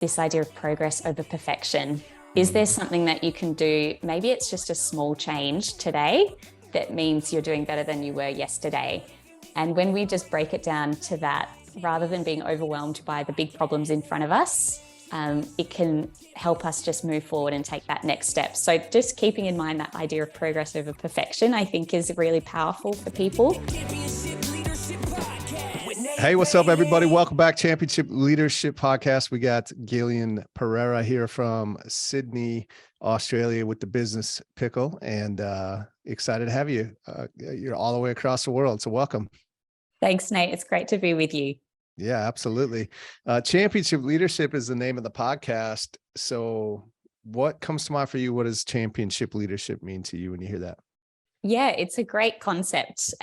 this idea of progress over perfection. Is there something that you can do? Maybe it's just a small change today that means you're doing better than you were yesterday. And when we just break it down to that, rather than being overwhelmed by the big problems in front of us, it can help us just move forward and take that next step. So just keeping in mind that idea of progress over perfection, I think, is really powerful for people. Hey, what's up, everybody? Welcome back, Championship Leadership Podcast. We got Gillian Pereira here from Sydney, Australia, with the Business Pickle, and excited to have you. You're all the way across the world, so welcome. Thanks, Nate. It's great to be with you. Yeah, absolutely. Championship Leadership is the name of the podcast. So what comes to mind for you? What does championship leadership mean to you when you hear that? Yeah, it's a great concept.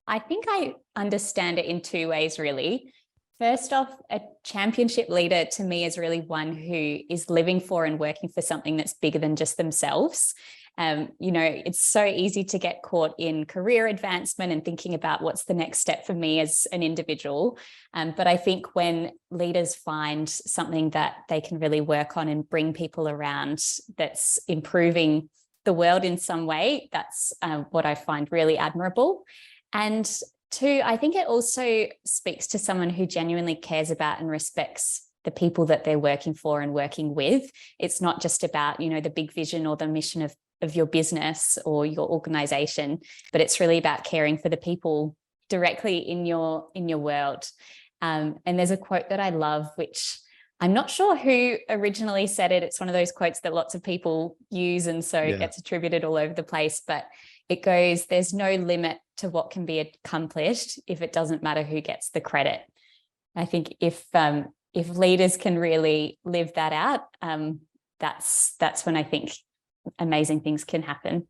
I think I understand it in two ways, really. First off, a championship leader to me is really one who is living for and working for something that's bigger than just themselves. It's so easy to get caught in career advancement and thinking about what's the next step for me as an individual. But I think when leaders find something that they can really work on and bring people around that's improving the world in some way, that's what I find really admirable. And two, I think it also speaks to someone who genuinely cares about and respects the people that they're working for and working with. It's not just about, the big vision or the mission of your business or your organization, but it's really about caring for the people directly in your world. And there's a quote that I love, which I'm not sure who originally said it. It's one of those quotes that lots of people use, and so it gets attributed all over the place, but it goes, "There's no limit to what can be accomplished if it doesn't matter who gets the credit." I think if leaders can really live that out, that's when I think amazing things can happen.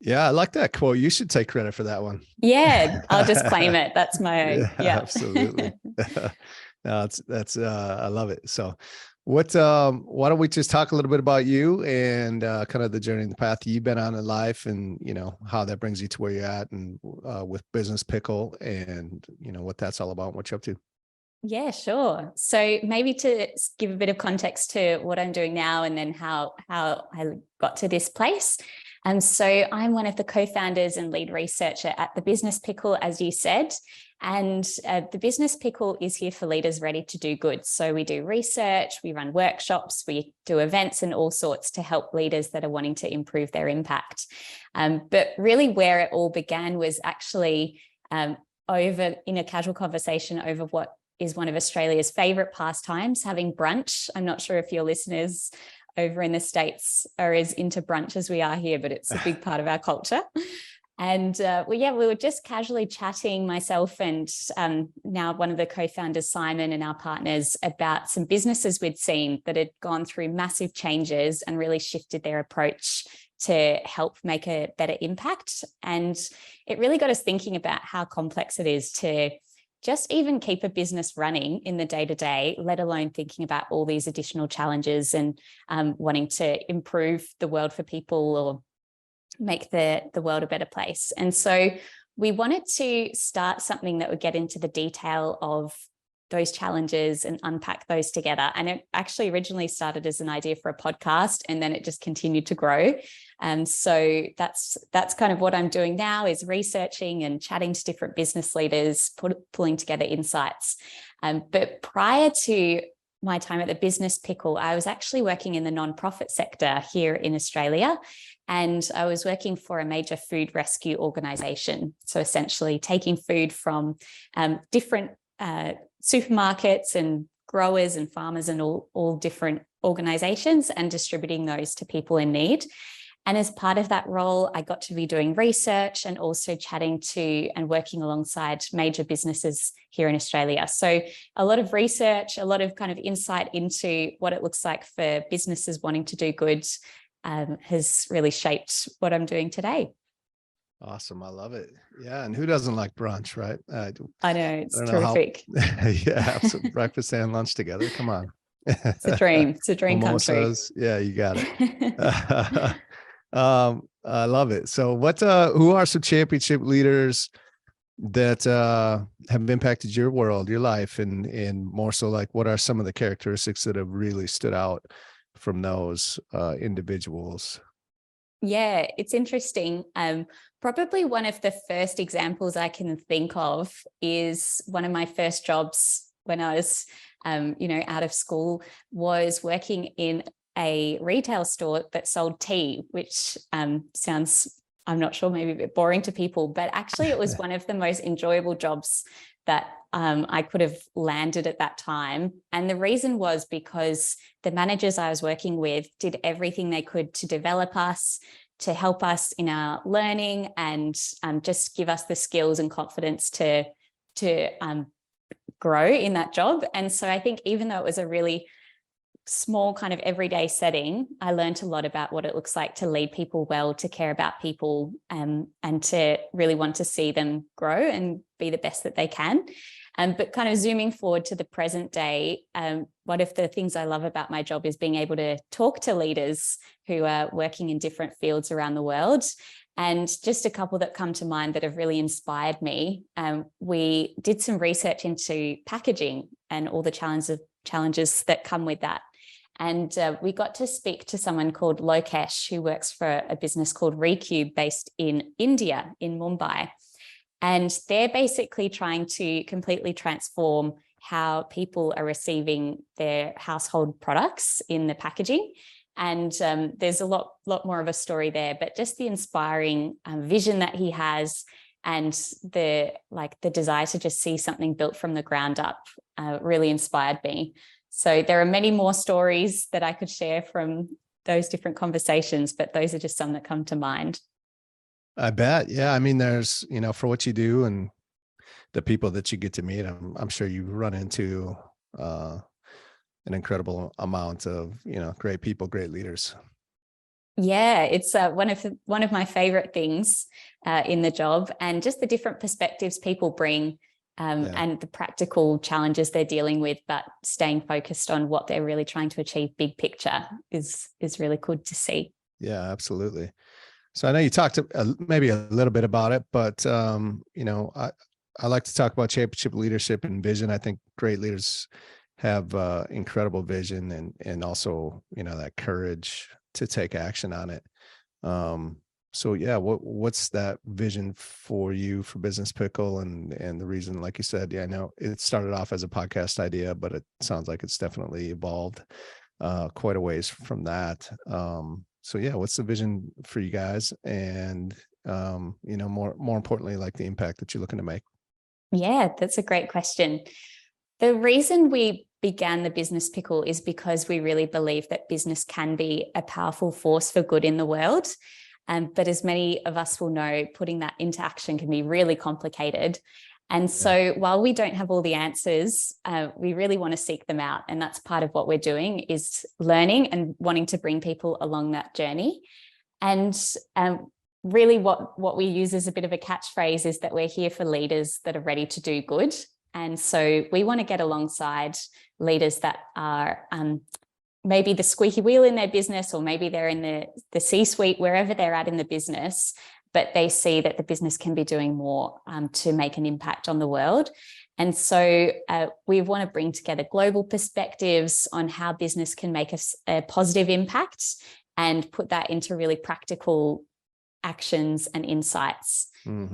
Yeah, I like that quote. You should take credit for that one. Yeah, I'll just claim it. That's my own. Yeah. Absolutely. No, that's I love it. So why don't we just talk a little bit about you and kind of the journey and the path you've been on in life, and how that brings you to where you're at, and with Business Pickle, and what that's all about and what you're up to. Yeah, sure. So maybe to give a bit of context to what I'm doing now, and then how I got to this place. And so I'm one of the co-founders and lead researcher at the Business Pickle, as you said. And the Business Pickle is here for leaders ready to do good. So we do research, we run workshops, we do events and all sorts to help leaders that are wanting to improve their impact. But really where it all began was actually over in a casual conversation over what is one of Australia's favorite pastimes, having brunch. I'm not sure if your listeners over in the States are as into brunch as we are here, but it's a big part of our culture. And we were just casually chatting, myself and now one of the co-founders, Simon, and our partners, about some businesses we'd seen that had gone through massive changes and really shifted their approach to help make a better impact. And it really got us thinking about how complex it is to just even keep a business running in the day-to-day, let alone thinking about all these additional challenges and wanting to improve the world for people or make the world a better place. And so we wanted to start something that would get into the detail of those challenges and unpack those together. And it actually originally started as an idea for a podcast, and then it just continued to grow. And so that's kind of what I'm doing now, is researching and chatting to different business leaders, pulling together insights. But prior to my time at the Business Pickle, I was actually working in the nonprofit sector here in Australia, and I was working for a major food rescue organisation. So essentially taking food from different supermarkets and growers and farmers and all different organisations and distributing those to people in need. And as part of that role, I got to be doing research and also chatting to and working alongside major businesses here in Australia. So a lot of research, a lot of kind of insight into what it looks like for businesses wanting to do good has really shaped what I'm doing today. Awesome. I love it. Yeah. And who doesn't like brunch, right? I know, it's terrific. Yeah, absolutely. Breakfast and lunch together. Come on. It's a dream. It's a dream come true. Yeah, you got it. I love it. So who are some championship leaders that have impacted your world, your life, and more so like what are some of the characteristics that have really stood out from those individuals? Yeah, it's interesting. Probably one of the first examples I can think of is one of my first jobs when I was, out of school, was working in a retail store that sold tea, which sounds, I'm not sure, maybe a bit boring to people, but actually it was one of the most enjoyable jobs that I could have landed at that time. And the reason was because the managers I was working with did everything they could to develop us, to help us in our learning, and just give us the skills and confidence to grow in that job. And so I think even though it was a really small kind of everyday setting, I learned a lot about what it looks like to lead people well, to care about people, and to really want to see them grow and be the best that they can. But kind of zooming forward to the present day, one of the things I love about my job is being able to talk to leaders who are working in different fields around the world. And just a couple that come to mind that have really inspired me. We did some research into packaging and all the challenges that come with that. And we got to speak to someone called Lokesh, who works for a business called Recube based in India, in Mumbai. And they're basically trying to completely transform how people are receiving their household products in the packaging. And there's a lot more of a story there, but just the inspiring vision that he has, and the desire to just see something built from the ground up really inspired me. So there are many more stories that I could share from those different conversations, but those are just some that come to mind. I bet. Yeah. I mean, there's, for what you do and the people that you get to meet, I'm sure you run into an incredible amount of, great people, great leaders. Yeah, it's one of my favorite things in the job, and just the different perspectives people bring, and the practical challenges they're dealing with, but staying focused on what they're really trying to achieve big picture is really good to see. Yeah, absolutely. So I know you talked maybe a little bit about it, but I like to talk about championship leadership and vision. I think great leaders have incredible vision and also that courage to take action on it. So yeah, what's that vision for you for Business Pickle, and the reason, like you said, I know it started off as a podcast idea, but it sounds like it's definitely evolved quite a ways from that. So yeah, what's the vision for you guys, and more importantly, like the impact that you're looking to make? Yeah, that's a great question. The reason we began the Business Pickle is because we really believe that business can be a powerful force for good in the world. But as many of us will know, putting that into action can be really complicated. And so while we don't have all the answers, we really want to seek them out. And that's part of what we're doing, is learning and wanting to bring people along that journey. And really what we use as a bit of a catchphrase is that we're here for leaders that are ready to do good. And so we want to get alongside leaders that are maybe the squeaky wheel in their business, or maybe they're in the C-suite, wherever they're at in the business, but they see that the business can be doing more to make an impact on the world. And so we want to bring together global perspectives on how business can make a positive impact, and put that into really practical actions and insights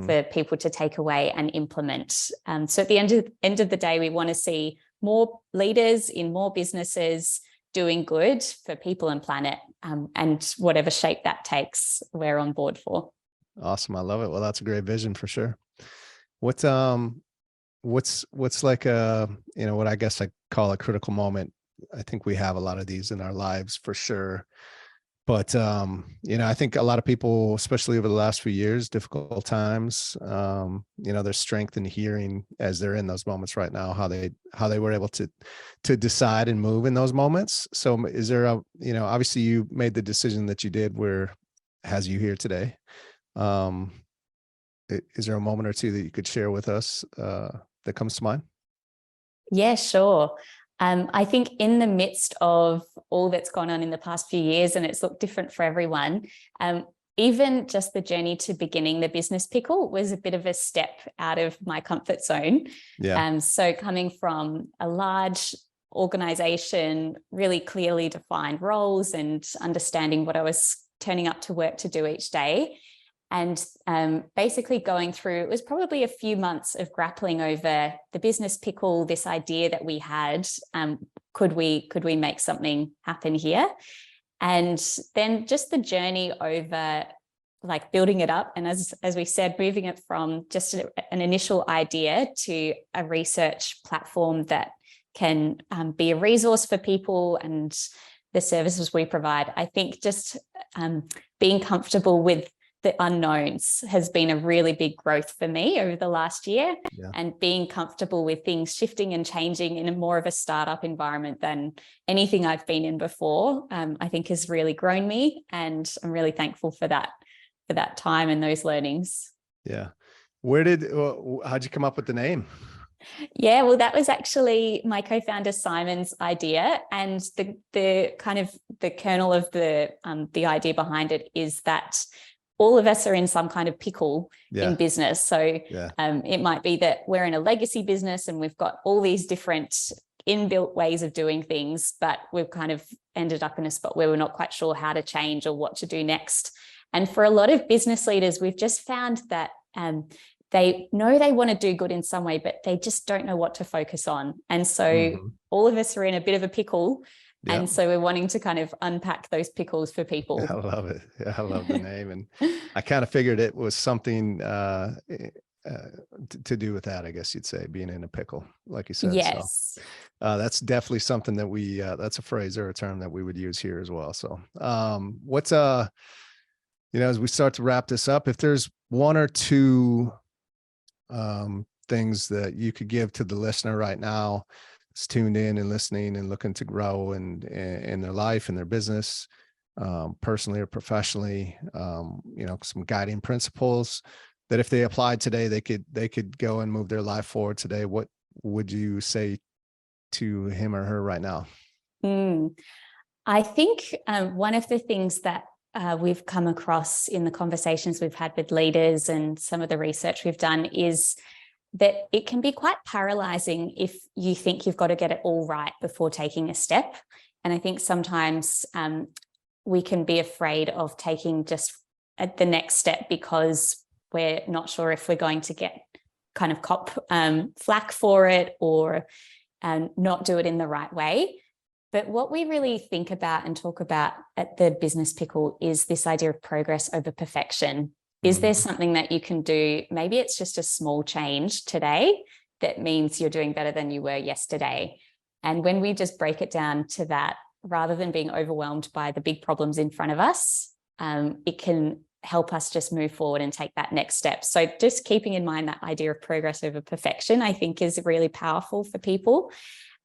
for people to take away and implement. So at the end of the day, we want to see more leaders in more businesses doing good for people and planet, and whatever shape that takes, we're on board for. Awesome. I love it. Well, that's a great vision for sure. What's like what I guess I call a critical moment? I think we have a lot of these in our lives for sure. But, I think a lot of people, especially over the last few years, difficult times, there's strength in hearing as they're in those moments right now, how they were able to decide and move in those moments. So is there obviously you made the decision that you did where has you here today. Is there a moment or two that you could share with us that comes to mind? Yeah, sure. I think in the midst of all that's gone on in the past few years, and it's looked different for everyone, even just the journey to beginning the business pickle was a bit of a step out of my comfort zone. Yeah. So coming from a large organization, really clearly defined roles and understanding what I was turning up to work to do each day, and basically going through, it was probably a few months of grappling over the business pickle, this idea that we had, could we make something happen here? And then just the journey over like building it up. And as we said, moving it from just an initial idea to a research platform that can be a resource for people and the services we provide. I think just being comfortable with the unknowns has been a really big growth for me over the last year. Yeah. And being comfortable with things shifting and changing in a more of a startup environment than anything I've been in before, I think has really grown me. And I'm really thankful for that time and those learnings. Yeah. How'd you come up with the name? Yeah, well, that was actually my co-founder Simon's idea, and the kind of the kernel of the idea behind it is that all of us are in some kind of pickle in business. So it might be that we're in a legacy business and we've got all these different inbuilt ways of doing things, but we've kind of ended up in a spot where we're not quite sure how to change or what to do next. And for a lot of business leaders, we've just found that they know they want to do good in some way, but they just don't know what to focus on. And so all of us are in a bit of a pickle. Yep. And so we're wanting to kind of unpack those pickles for people. I love it. Yeah, I love the name. And I kind of figured it was something to do with that, I guess you'd say, being in a pickle, like you said. Yes. So that's definitely something that that's a phrase or a term that we would use here as well. So what's, as we start to wrap this up, if there's one or two things that you could give to the listener right now, it's tuned in and listening and looking to grow in their life and their business, personally or professionally, some guiding principles that if they applied today, they could go and move their life forward today. What would you say to him or her right now? I think one of the things that we've come across in the conversations we've had with leaders and some of the research we've done is that it can be quite paralyzing if you think you've got to get it all right before taking a step. And I think sometimes we can be afraid of taking just the next step because we're not sure if we're going to get kind of cop flack for it or not do it in the right way. But what we really think about and talk about at the Business Pickle is this idea of progress over perfection. Is there something that you can do? Maybe it's just a small change today that means you're doing better than you were yesterday. And when we just break it down to that, rather than being overwhelmed by the big problems in front of us, it can help us just move forward and take that next step. So just keeping in mind that idea of progress over perfection, I think is really powerful for people.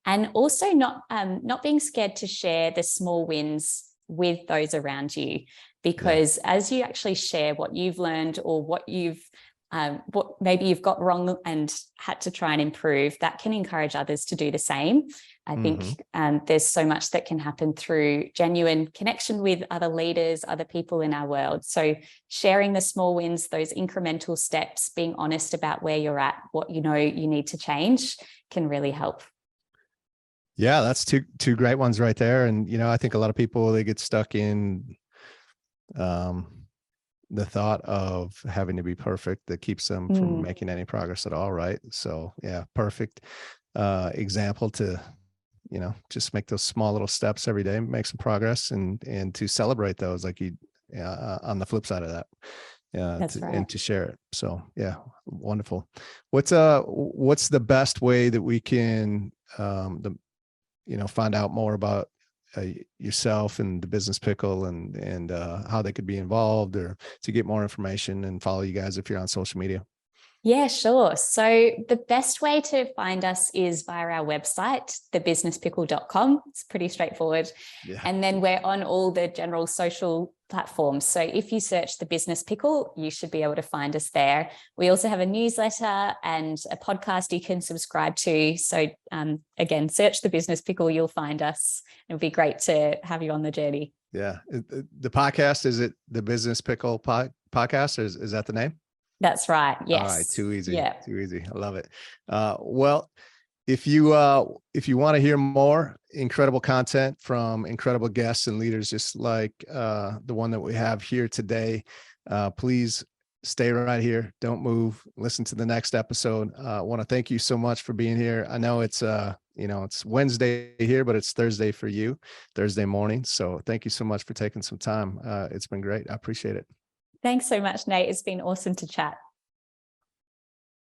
And also not being scared to share the small wins with those around you, because as you actually share what you've learned or what maybe you've got wrong and had to try and improve, that can encourage others to do the same. I think there's so much that can happen through genuine connection with other leaders, other people in our world. So sharing the small wins, those incremental steps, being honest about where you're at, what you need to change can really help. Yeah, that's two great ones right there. And, I think a lot of people, they get stuck in the thought of having to be perfect that keeps them from making any progress at all. Right. So yeah, perfect example to, just make those small little steps every day, make some progress and to celebrate those, like on the flip side of that. That's right. And to share it. So yeah, wonderful. What's the best way that we can, find out more about yourself and the Business Pickle and how they could be involved or to get more information and follow you guys if you're on social media? Yeah, sure. So the best way to find us is via our website, thebusinesspickle.com. It's pretty straightforward. Yeah. And then we're on all the general social platforms. So if you search The Business Pickle, you should be able to find us there. We also have a newsletter and a podcast you can subscribe to. So again, search The Business Pickle, you'll find us. It'll be great to have you on the journey. Yeah. The podcast, is it the Business Pickle podcast, or is that the name? That's right. Yes. All right. Too easy. Yeah. Too easy. I love it. Well, if you want to hear more incredible content from incredible guests and leaders, just like the one that we have here today, please stay right here. Don't move. Listen to the next episode. I want to thank you so much for being here. I know it's it's Wednesday here, but it's Thursday for you, Thursday morning. So thank you so much for taking some time. It's been great. I appreciate it. Thanks so much, Nate. It's been awesome to chat.